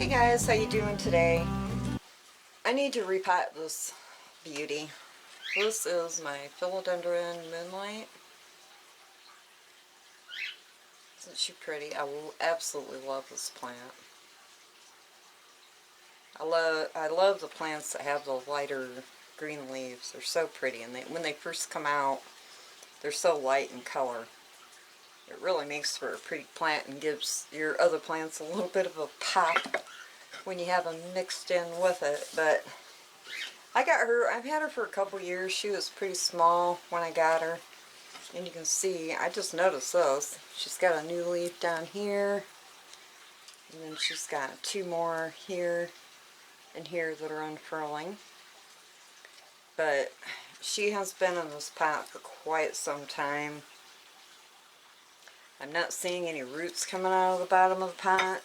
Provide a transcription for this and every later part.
Hey guys, how you doing today? I need to repot this beauty. This is my Philodendron Moonlight. Isn't she pretty? I absolutely love this plant. I love the plants that have the lighter green leaves. They're so pretty, and when they first come out, they're so light in color. It really makes for a pretty plant and gives your other plants a little bit of a pop when you have them mixed in with it. But I got her, I've had her for a couple years. She was pretty small when I got her. And you can see, I just noticed this. She's got a new leaf down here. And then she's got two more here and here that are unfurling. But she has been in this pot for quite some time. I'm not seeing any roots coming out of the bottom of the pot.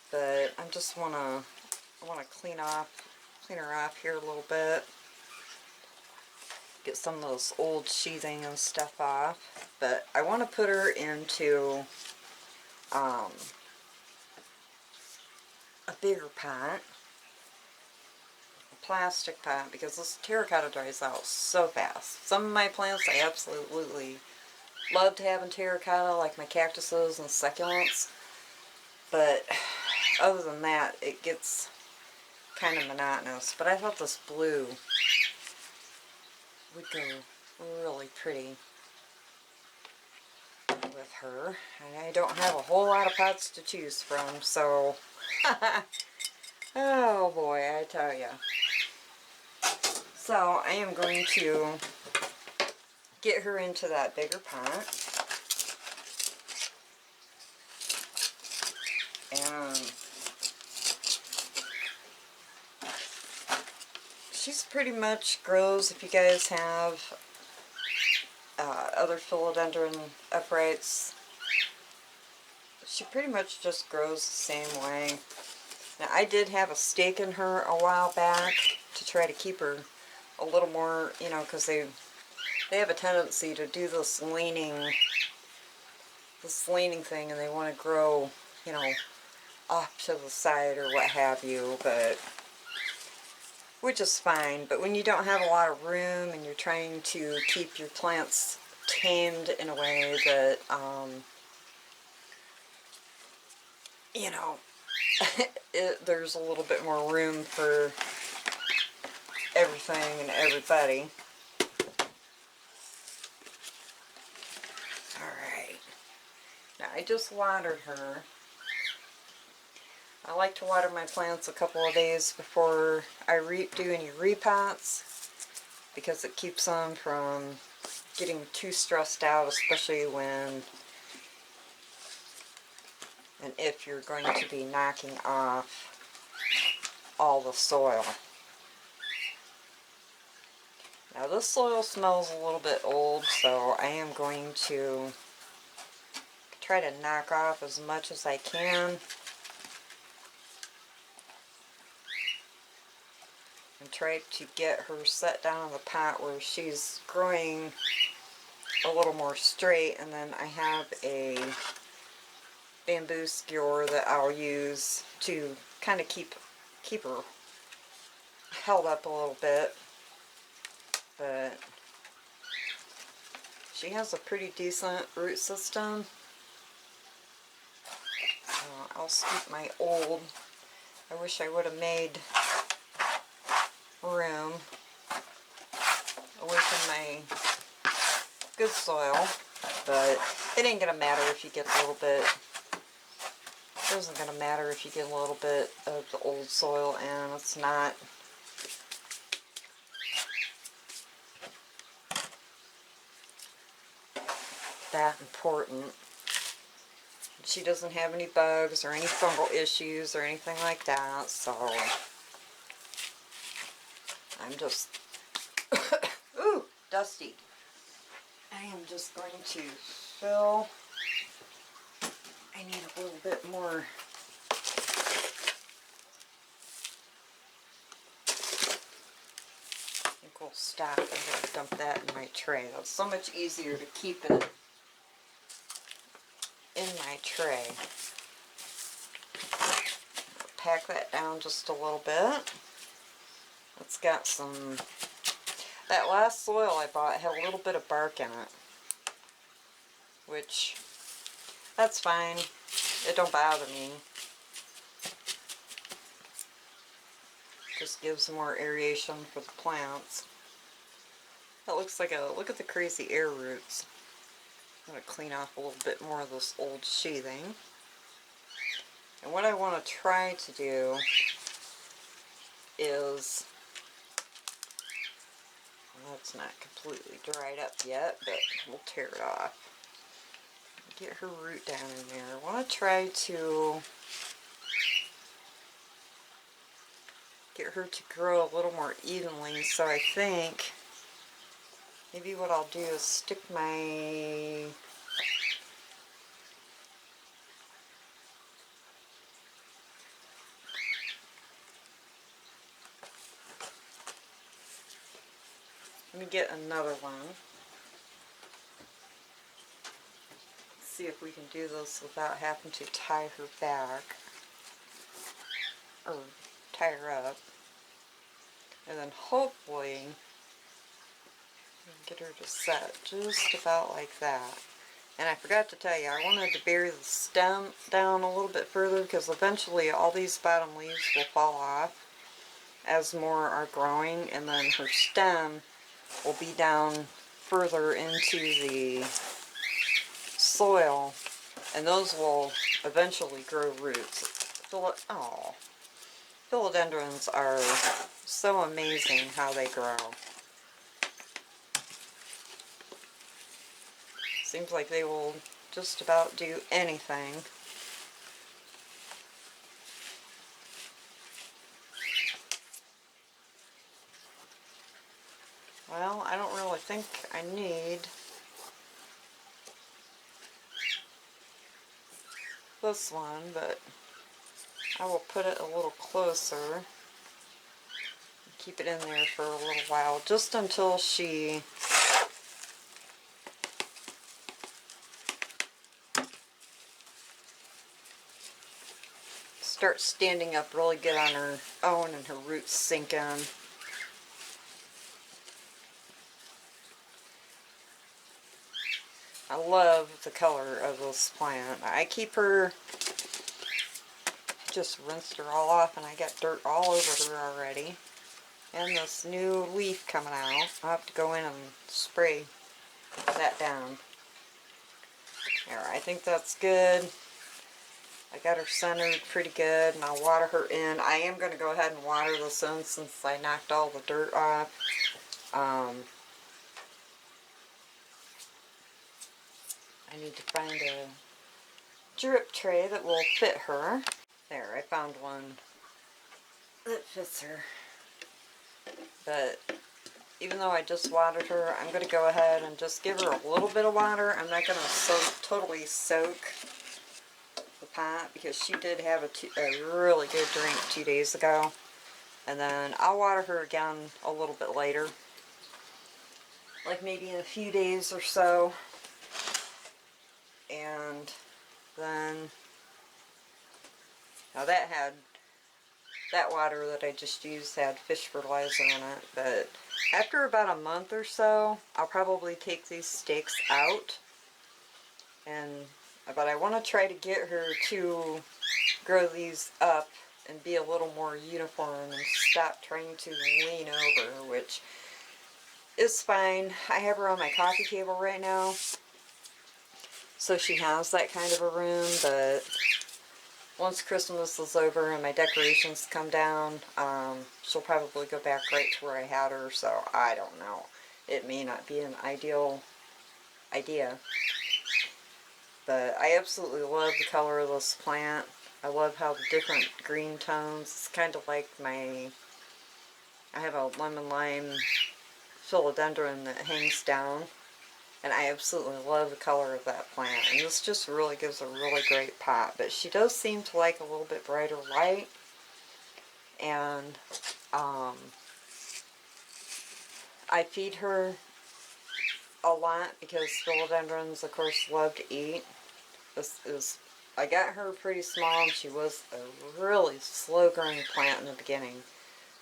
But I just want to clean her off here a little bit. Get some of those old sheathing and stuff off. But I want to put her into a bigger pot, a plastic pot, because this terracotta dries out so fast. Some of my plants I absolutely loved having terracotta, like my cactuses and succulents, but other than that it gets kind of monotonous. But I thought this blue would go really pretty with her. And I don't have a whole lot of pots to choose from, so oh boy, I tell ya. So I am going to get her into that bigger pot, and she's pretty much grows, if you guys have other philodendron uprights, she pretty much just grows the same way. Now I did have a stake in her a while back to try to keep her a little more, you know, because they have a tendency to do this leaning thing, and they want to grow, you know, off to the side or what have you, but which is fine. But when you don't have a lot of room and you're trying to keep your plants tamed in a way that, you know, there's a little bit more room for everything and everybody. Alright. Now I just watered her. I like to water my plants a couple of days before I do any repots, because it keeps them from getting too stressed out, especially when and if you're going to be knocking off all the soil. Now this soil smells a little bit old, so I am going to try to knock off as much as I can and try to get her set down in the pot where she's growing a little more straight. And then I have a bamboo skewer that I'll use to kind of keep her held up a little bit. But she has a pretty decent root system. I'll scoop my old, I wish I would have made room away from my good soil, but it ain't gonna matter if you get a little bit, it isn't gonna matter if you get a little bit of the old soil, and it's not that important. She doesn't have any bugs or any fungal issues or anything like that, so I'm just ooh, dusty. I am just going to fill. I need a little bit more. I think we'll stop and just dump that in my tray. That's so much easier to keep it in my tray. pack that down just a little bit. It's got some, that last soil I bought had a little bit of bark in it, which, that's fine. It don't bother me. Just gives more aeration for the plants. That looks like a, look at the crazy air roots. I'm going to clean off a little bit more of this old sheathing. And what I want to try to do is, well, that's not completely dried up yet, but we'll tear it off. Get her root down in there. I want to try to get her to grow a little more evenly, so I think maybe what I'll do is stick my let me get another one. See if we can do this without having to tie her back or tie her up, and then hopefully get her to set just about like that. And I forgot to tell you, I wanted to bury the stem down a little bit further because eventually all these bottom leaves will fall off as more are growing, and then her stem will be down further into the soil, and those will eventually grow roots. Philodendrons are so amazing how they grow. Seems like they will just about do anything. Well, I don't really think I need this one, but I will put it a little closer. Keep it in there for a little while, just until she starts standing up really good on her own and her roots sink in. I love the color of this plant. I keep her, just rinsed her all off, and I got dirt all over her already. And this new leaf coming out. I'll have to go in and spray that down. There, I think that's good. I got her centered pretty good, and I'll water her in. I am going to go ahead and water this in since I knocked all the dirt off. I need to find a drip tray that will fit her. There, I found one that fits her. But even though I just watered her, I'm going to go ahead and just give her a little bit of water. I'm not going to totally soak the pot because she did have a really good drink 2 days ago. And then I'll water her again a little bit later, like maybe in a few days or so. And then, now that water that I just used had fish fertilizer in it, but after about a month or so, I'll probably take these stakes out. But I want to try to get her to grow these up and be a little more uniform and stop trying to lean over, which is fine. I have her on my coffee table right now, so she has that kind of a room, but once Christmas is over and my decorations come down, she'll probably go back right to where I had her, so I don't know. It may not be an ideal idea. But I absolutely love the color of this plant. I love how the different green tones, it's kind of like I have a lemon lime philodendron that hangs down. And I absolutely love the color of that plant. And this just really gives a really great pop. But she does seem to like a little bit brighter light. And I feed her a lot because philodendrons, of course, love to eat. This is I got her pretty small, and she was a really slow growing plant in the beginning.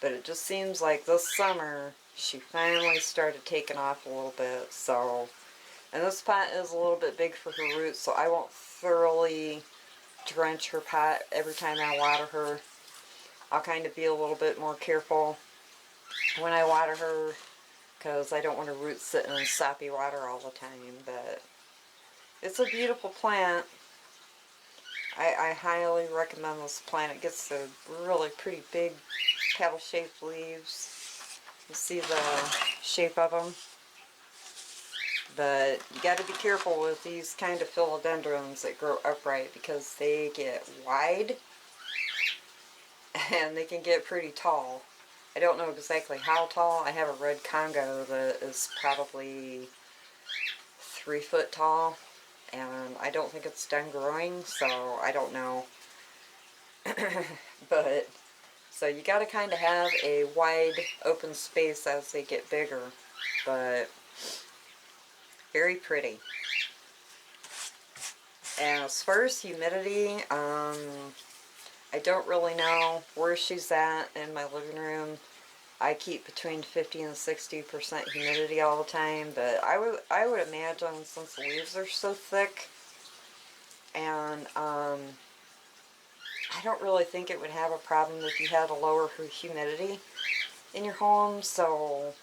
But it just seems like this summer she finally started taking off a little bit. So, and this pot is a little bit big for her roots, so I won't thoroughly drench her pot every time I water her. I'll kind of be a little bit more careful when I water her, because I don't want her roots sitting in soppy water all the time. But it's a beautiful plant. I highly recommend this plant. It gets the really pretty big petal-shaped leaves. You see the shape of them. But you got to be careful with these kind of philodendrons that grow upright, because they get wide and they can get pretty tall. I don't know exactly how tall. I have a red Congo that is probably 3 foot tall, and I don't think it's done growing, so I don't know. But so you got to kind of have a wide open space as they get bigger. But very pretty. And as far as humidity, I don't really know where she's at in my living room. I keep between 50 and 60% humidity all the time, but I would imagine, since the leaves are so thick, and I don't really think it would have a problem if you had a lower humidity in your home. So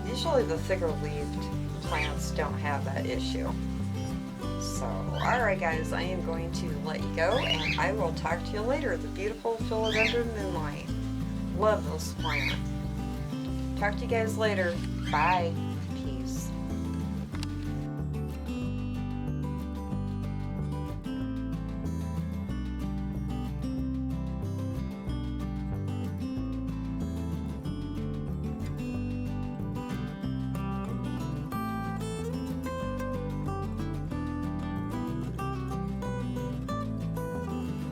usually the thicker leaved plants don't have that issue. So, alright guys, I am going to let you go, and I will talk to you later. The beautiful Philodendron Moonlight. Love this plant. Talk to you guys later. Bye.